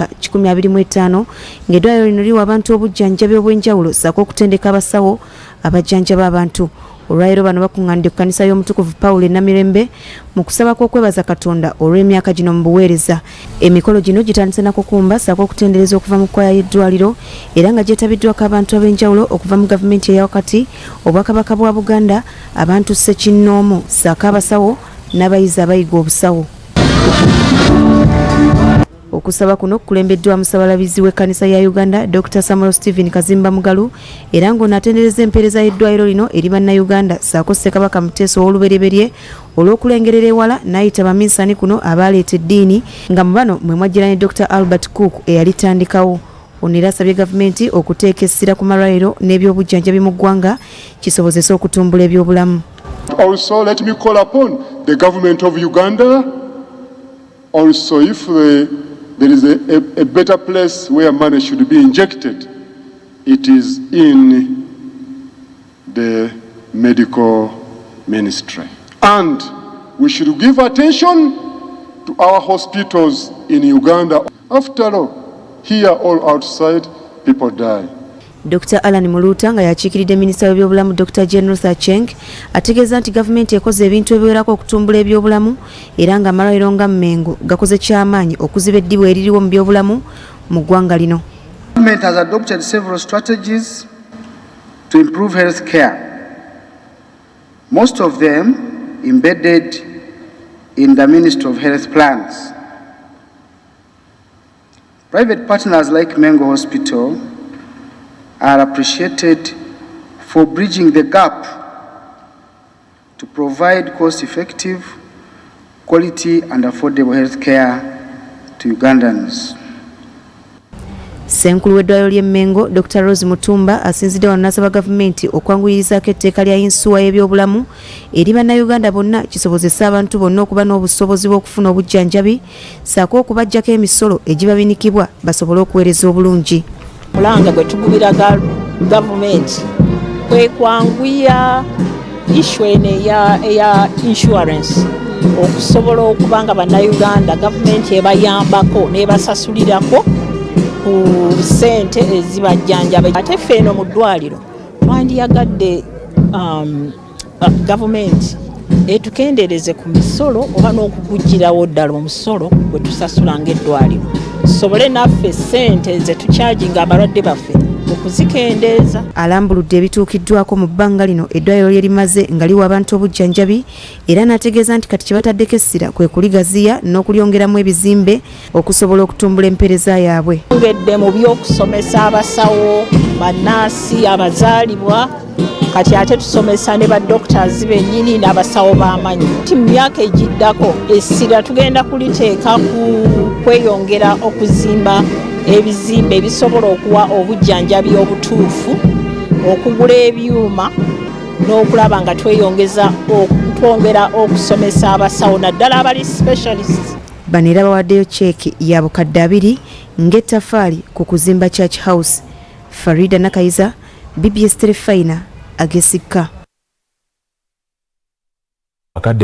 myaka 125 ng'eddwaliro lino liwa abantu obujjanjabi obw'enjawulo ssaako okutendeka abasawo abajjanjaba abantu. Olwaliro bano bakuŋŋaanidde ku kkanisa y'omutukuvu Pawulo Namirembe mu kusaba kw'okwebaza Katonda olw'emyaka gino mu buweereza. Emikolo gino gitandise na kukumba ssaako okutendereza okuva mu kkwaya y'eddwaliro era nga gyetabiddwako abantu ab'enjawulo okuva mu gavumenti eya wakati, obwakabaka bwa Buganda, abantu ssekinnoomu ssaako abasawo n'abayizi abayiga obusawo. Okusaba kuno kulembeddwa musabalabizi w'ekkanisa ya Uganda Dr. Samuel Stephen Kazimba Mugalu era ng'onaatendereza empeereza y'eddwaliro lino eri bannayuganda ssaako Ssekabaka Muteesa ow'olubereberye olw'okulengerera ewala n'ayita baminsani kuno abaaleeta eddiini nga mu bano mwe mwajjira ne Dr. Albert Cook eyalitandikawo. Ono era asabye gavumenti okuteeka essira ku malwaliro n'ebyobujjanjabi mu ggwanga kisobozese okutumbula ebyobulamu. Also, let me call upon the government of Uganda also if there is a better place where money should be injected, it is in the medical ministry. And we should give attention to our hospitals in Uganda. After all, here or outside, people die. Dr. Alan Muluta nga yakiikiridde minisita w'ebyobulamu Dr. General Sacheng ategeeza nti gavumenti ekoze ebintu ebiwerako okutumbula ebyobulamu era nga amalwaliro nga Mengo gakoze kyamaanyi okuziba eddibu eririwo mu byobulamu mu ggwanga lino. Government has adopted several strategies to improve health care, most of them embedded in the Ministry of Health plans. Private partners like Mengo Hospital are appreciated for bridging the gap to provide cost-effective, quality and affordable health care to Ugandans. Ssenkulu w'eddwaliro ly'e Dr. Rose Mutumba asinzidde wano n'asaba gavumenti okwanguyirizaako etteeka lya yinsuwa y'ebyobulamu eri bannayuganda bonna kisobozese abantu bonna okuba n'obusobozi bw'okufuna obujjanjabi ssaako okubaggyako emisolo egibabinikibwa basobole okuweereza obulungi. Mulanga gwe tugubira gavumenti kwe kwanguya issue eya insurance okusobola okuba nga bannayuganda gavumenti ebayambako n'ebasasulirako ku ssente ezibajjanjaba. Ate ffe eno mu ddwaliro twandiyagadde gavumenti etukendeereze ku misolo oba n'okugugirawo ddala omusolo gwe tusasula ng'eddwaliro tusobole naffe ssente ze tukyajinga abalwadde baffe okuzikendeeza. Alambuludde ebituukiddwako mu bbanga lino eddwaliro lye limaze nga liwa abantu obujjanjabi era n'ategeeza nti kati kye bataddeko essira kwe kuligaziya n'okulyongeramu ebizimbe okusobola okutumbula empeereza yaabwe. Ngedde mu by'okusomesa abasawo, bannaasi, abazaalibwa, kati ate tusomesa ne badoctors bennyini n'abasawo b'amanyi. Mu myaka egiddako essira tugenda kuliteeka ku kweyongera okuzimba ebizimbe ebisobola okuwa obujjanjabi obutuufu, okugula ebyuma n'okulaba nga twongera okusomesa abasawo naddala abali specialists. Bano era bawaddeyo cheeki ya bukadde 2 ng'ettafaali ku kuzimba Church House. Farida Nakayiza, BBS Telefina, Agesikka. Akadde